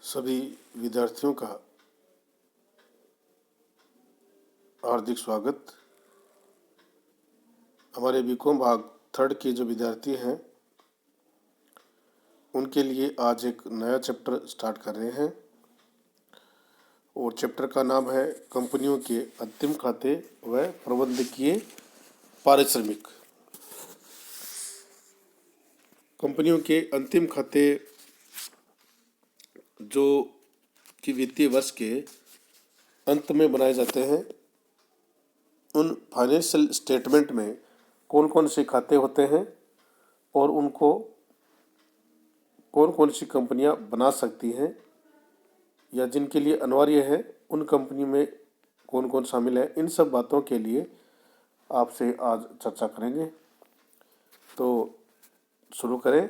सभी विद्यार्थियों का हार्दिक स्वागत। हमारे बीकॉम भाग थर्ड के जो विद्यार्थी हैं उनके लिए आज एक नया चैप्टर स्टार्ट कर रहे हैं और चैप्टर का नाम है कंपनियों के अंतिम खाते व प्रबंधकीय पारिश्रमिक। कंपनियों के अंतिम खाते जो कि वित्तीय वर्ष के अंत में बनाए जाते हैं, उन फाइनेंशियल स्टेटमेंट में कौन कौन से खाते होते हैं और उनको कौन कौन सी कंपनियां बना सकती हैं या जिनके लिए अनिवार्य है, उन कंपनी में कौन कौन शामिल है, इन सब बातों के लिए आपसे आज चर्चा करेंगे। तो शुरू करें।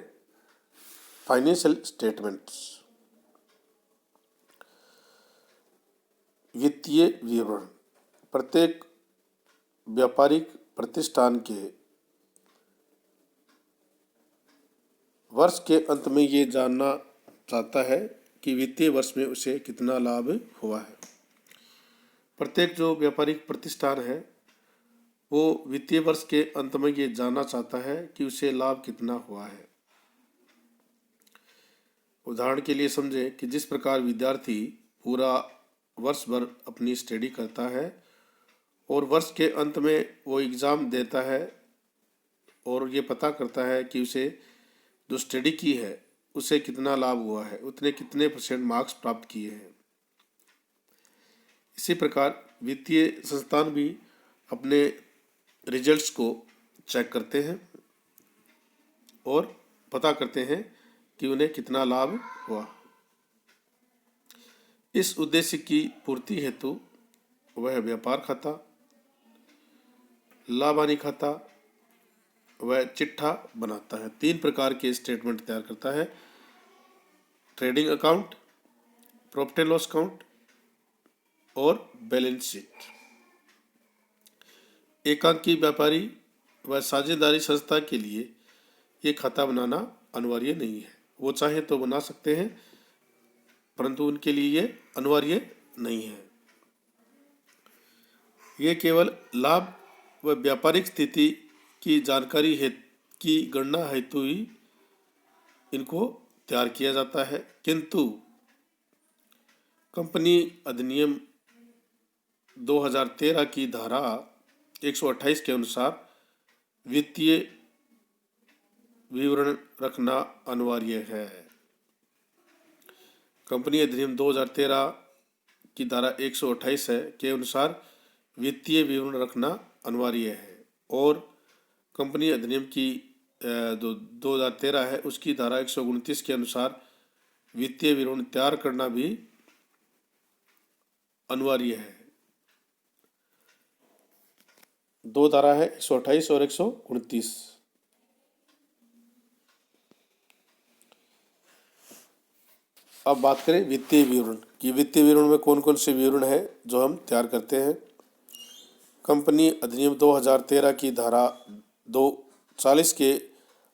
फाइनेंशियल स्टेटमेंट्स, वित्तीय विवरण। प्रत्येक व्यापारिक प्रतिष्ठान के वर्ष के अंत में ये जानना चाहता है कि वित्तीय वर्ष में उसे कितना लाभ हुआ है। प्रत्येक जो व्यापारिक प्रतिष्ठान है वो वित्तीय वर्ष के अंत में ये जानना चाहता है कि उसे लाभ कितना हुआ है। उदाहरण के लिए समझे कि जिस प्रकार विद्यार्थी पूरा वर्ष भर अपनी स्टडी करता है और वर्ष के अंत में वो एग्ज़ाम देता है और ये पता करता है कि उसे जो स्टडी की है उसे कितना लाभ हुआ है, उतने कितने % मार्क्स प्राप्त किए हैं। इसी प्रकार वित्तीय संस्थान भी अपने रिजल्ट्स को चेक करते हैं और पता करते हैं कि उन्हें कितना लाभ हुआ। इस उद्देश्य की पूर्ति हेतु वह व्यापार खाता, लाभ हानि खाता वह चिट्ठा बनाता है। 3 प्रकार के स्टेटमेंट तैयार करता है: trading account, profit and loss account और बैलेंस शीट। एकांकी व्यापारी व साझेदारी संस्था के लिए ये खाता बनाना अनिवार्य नहीं है। वो चाहे तो बना सकते हैं परंतु उनके लिए ये अनिवार्य नहीं है। ये केवल लाभ व व्यापारिक स्थिति की जानकारी की गणना हेतु ही इनको तैयार किया जाता है, किंतु कंपनी अधिनियम 2013 की धारा 128 के अनुसार वित्तीय विवरण रखना अनिवार्य है। कंपनी अधिनियम 2013 की धारा 128 है के अनुसार वित्तीय विवरण रखना अनिवार्य है और कंपनी अधिनियम की जो 2013 है उसकी धारा 129 के अनुसार वित्तीय विवरण तैयार करना भी अनिवार्य है। 2 धारा है, 128 और 129। अब बात करें वित्तीय विवरण की। वित्तीय विवरण में कौन कौन से विवरण है जो हम तैयार करते हैं। कंपनी अधिनियम 2013 की धारा 240 के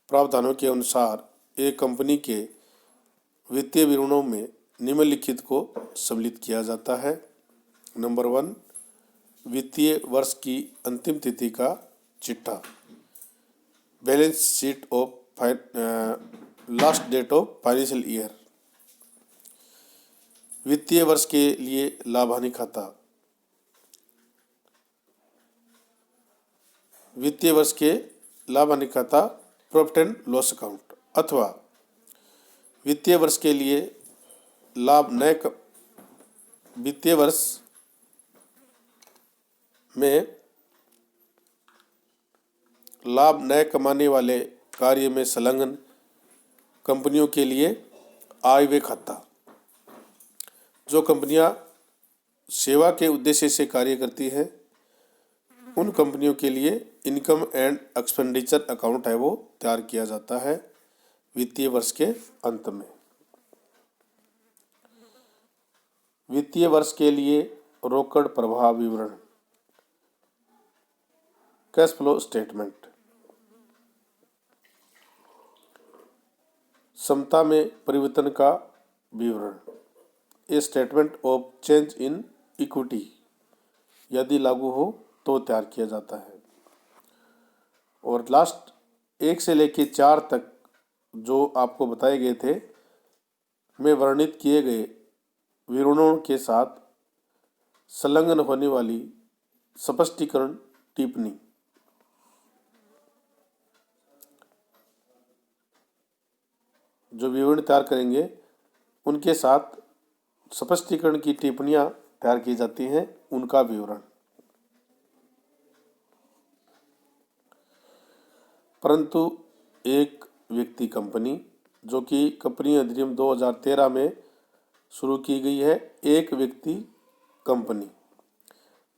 प्रावधानों के अनुसार एक कंपनी के वित्तीय विवरणों में निम्नलिखित को सम्मिलित किया जाता है। नंबर 1, वित्तीय वर्ष की अंतिम तिथि का चिट्ठा, balance sheet of last date of financial year. वित्तीय वर्ष के लिए लाभ हानि खाता, वित्तीय वर्ष के लाभ हानि खाता प्रॉफिट एंड लॉस अकाउंट, अथवा वित्तीय वर्ष के लिए वित्तीय वर्ष में लाभ नए कमाने वाले कार्य में संलग्न कंपनियों के लिए आय व्यय खाता। जो कंपनियां सेवा के उद्देश्य से कार्य करती हैं उन कंपनियों के लिए इनकम एंड एक्सपेंडिचर अकाउंट है वो तैयार किया जाता है वित्तीय वर्ष के अंत में। वित्तीय वर्ष के लिए रोकड़ प्रवाह विवरण, कैश फ्लो स्टेटमेंट। समता में परिवर्तन का विवरण, ए statement of change in equity यदि लागू हो तो तैयार किया जाता है। और लास्ट 1 से लेके 4 तक जो आपको बताए गए थे में वर्णित किए गए विवरणों के साथ संलग्न होने वाली स्पष्टीकरण टिप्पणी। जो विवरण तैयार करेंगे उनके साथ स्पष्टीकरण की टिप्पणियां तैयार की जाती हैं, उनका विवरण। परंतु एक व्यक्ति कंपनी, जो कि कंपनी अधिनियम 2013 में शुरू की गई है, एक व्यक्ति कंपनी,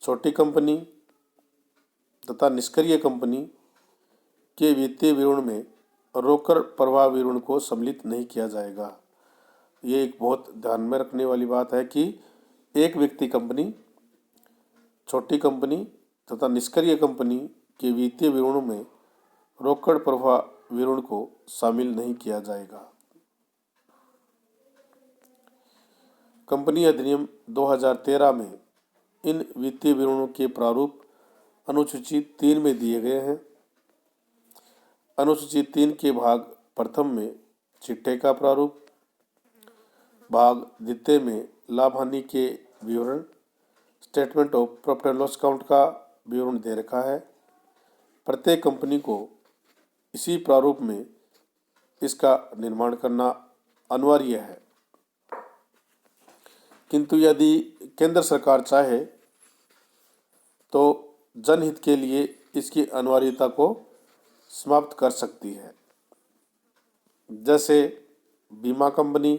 छोटी कंपनी तथा निष्क्रिय कंपनी के वित्तीय विवरण में रोकड़ प्रवाह विवरण को सम्मिलित नहीं किया जाएगा। ये एक बहुत ध्यान में रखने वाली बात है कि एक व्यक्ति कंपनी, छोटी कंपनी तथा निष्क्रिय कंपनी के वित्तीय विवरणों में रोकड़ प्रवाह विवरण को शामिल नहीं किया जाएगा। कंपनी अधिनियम 2013 में इन वित्तीय विवरणों के प्रारूप अनुसूची 3 में दिए गए हैं। अनुसूची 3 के भाग प्रथम में चिट्ठे का प्रारूप, भाग द्वितीय में लाभ हानि के विवरण, statement of profit and loss account का विवरण दे रखा है। प्रत्येक कंपनी को इसी प्रारूप में इसका निर्माण करना अनिवार्य है, किंतु यदि केंद्र सरकार चाहे तो जनहित के लिए इसकी अनिवार्यता को समाप्त कर सकती है। जैसे बीमा कंपनी,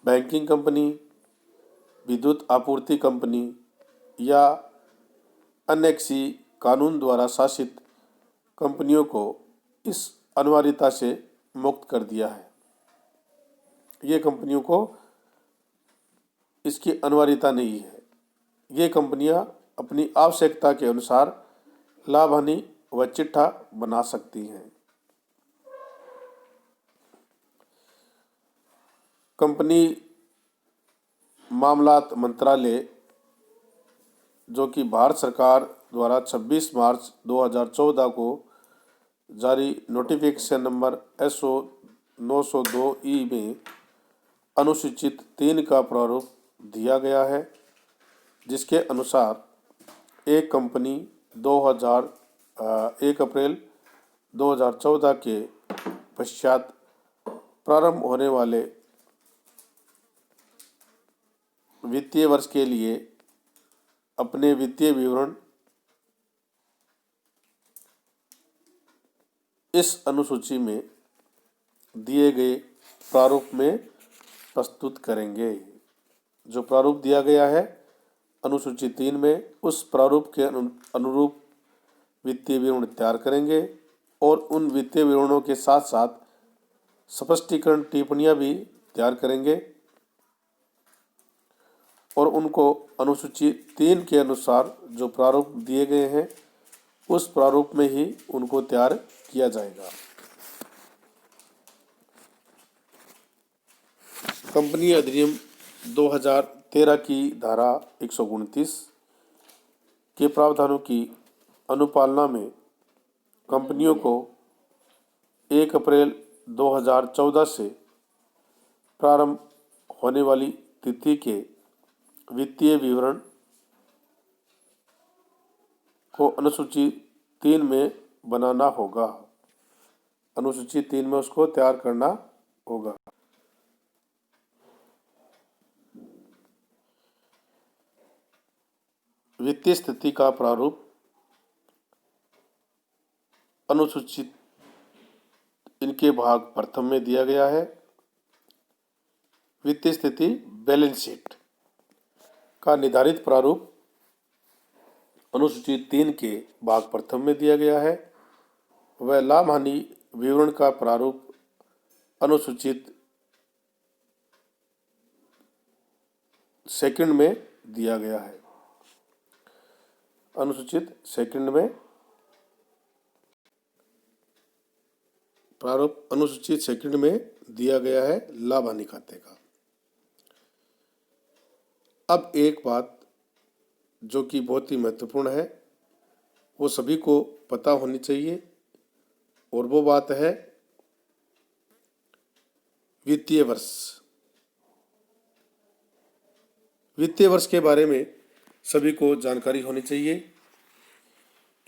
बैंकिंग कंपनी, विद्युत आपूर्ति कंपनी या अन्य किसी कानून द्वारा शासित कंपनियों को इस अनिवार्यता से मुक्त कर दिया है। ये कंपनियों को इसकी अनिवार्यता नहीं है। ये कंपनियां अपनी आवश्यकता के अनुसार लाभ हानि व चिट्ठा बना सकती हैं। कंपनी मामलात मंत्रालय, जो कि भारत सरकार द्वारा 26 मार्च 2014 को जारी नोटिफिकेशन नंबर SO 902E में अनुसूचित 3 का प्रारूप दिया गया है, जिसके अनुसार एक कंपनी 1 अप्रैल 2014 के पश्चात प्रारंभ होने वाले वित्तीय वर्ष के लिए अपने वित्तीय विवरण इस अनुसूची में दिए गए प्रारूप में प्रस्तुत करेंगे। जो प्रारूप दिया गया है अनुसूची 3 में, उस प्रारूप के अनुरूप वित्तीय विवरण तैयार करेंगे और उन वित्तीय विवरणों के साथ साथ स्पष्टीकरण टिप्पणियां भी तैयार करेंगे और उनको अनुसूची 3 के अनुसार जो प्रारूप दिए गए हैं उस प्रारूप में ही उनको तैयार किया जाएगा। कंपनी अधिनियम 2013 की धारा 129 के प्रावधानों की अनुपालना में कंपनियों को 1 अप्रैल 2014 से प्रारंभ होने वाली तिथि के वित्तीय विवरण को अनुसूची 3 में बनाना होगा। अनुसूची 3 में उसको तैयार करना होगा। वित्तीय स्थिति का प्रारूप अनुसूचित इनके भाग प्रथम में दिया गया है। वित्तीय स्थिति बैलेंस शीट का निर्धारित प्रारूप अनुसूची 3 के भाग प्रथम में दिया गया है। वह लाभ हानि विवरण का प्रारूप अनुसूचित सेकंड में दिया गया है। अनुसूचित सेकंड में प्रारूप अनुसूचित सेकंड में दिया गया है लाभ हानि खाते का। अब एक बात जो कि बहुत ही महत्वपूर्ण है, वो सभी को पता होनी चाहिए, और वो बात है वित्तीय वर्ष। वित्तीय वर्ष के बारे में सभी को जानकारी होनी चाहिए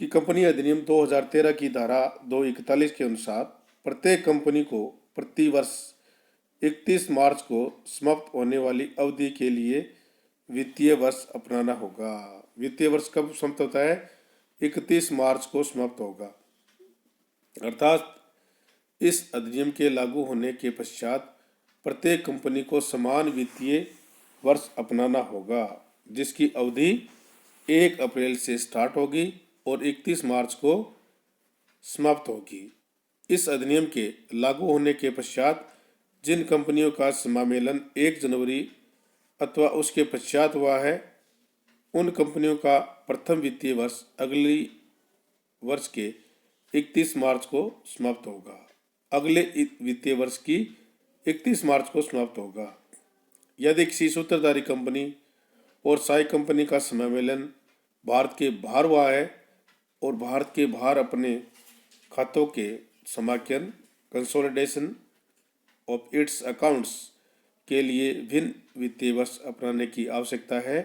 कि कंपनी अधिनियम 2013 की धारा 241 के अनुसार प्रत्येक कंपनी को प्रति वर्ष 31 मार्च को समाप्त होने वाली अवधि के लिए वित्तीय वर्ष अपनाना होगा। वित्तीय वर्ष कब समाप्त होता है? 31 मार्च को समाप्त होगा। अर्थात इस अधिनियम के लागू होने के पश्चात प्रत्येक कंपनी को समान वित्तीय वर्ष अपनाना होगा, जिसकी अवधि 1 अप्रैल से स्टार्ट होगी और 31 मार्च को समाप्त होगी। इस अधिनियम के लागू होने के पश्चात जिन कंपनियों का समामेलन 1 जनवरी अथवा उसके पश्चात हुआ है, उन कंपनियों का प्रथम वित्तीय वर्ष अगली वर्ष के 31 मार्च को समाप्त होगा। अगले वित्तीय वर्ष की 31 मार्च को समाप्त होगा। यदि किसी सूत्रधारी कंपनी और सहायक कंपनी का समामेलन भारत के बाहर हुआ है और भारत के बाहर अपने खातों के समाकलन कंसोलिडेशन ऑफ इट्स अकाउंट्स के लिए भिन्न वित्तीय वर्ष अपनाने की आवश्यकता है,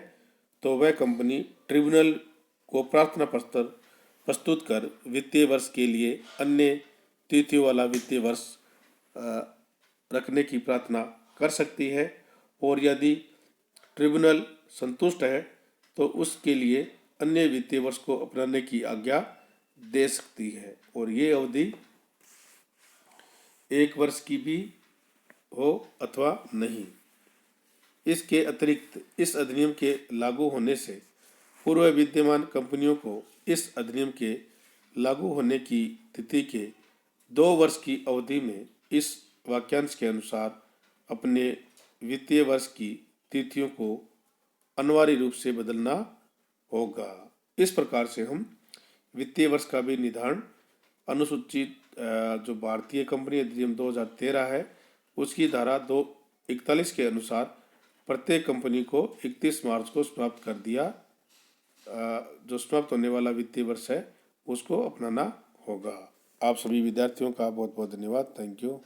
तो वह कंपनी ट्रिब्यूनल को प्रार्थना पत्र प्रस्तुत कर वित्तीय वर्ष के लिए अन्य तिथियों वाला वित्तीय वर्ष रखने की प्रार्थना कर सकती है, और यदि ट्रिब्यूनल संतुष्ट है तो उसके लिए अन्य वित्तीय वर्ष को अपनाने की आज्ञा दे सकती है, और ये अवधि 1 वर्ष की भी हो अथवा नहीं। इसके अतिरिक्त इस अधिनियम के लागू होने से पूर्व विद्यमान कंपनियों को इस अधिनियम के लागू होने की तिथि के 2 वर्ष की अवधि में इस वाक्यांश के अनुसार अपने वित्तीय वर्ष की तिथियों को अनिवार्य रूप से बदलना होगा। इस प्रकार से हम वित्तीय वर्ष का भी निर्धारण अनुसूचित जो भारतीय कंपनी अधिनियम 2013 है उसकी धारा 241 के अनुसार प्रत्येक कंपनी को 31 मार्च को समाप्त कर दिया, जो समाप्त होने वाला वित्तीय वर्ष है उसको अपनाना होगा। आप सभी विद्यार्थियों का बहुत बहुत धन्यवाद। Thank you.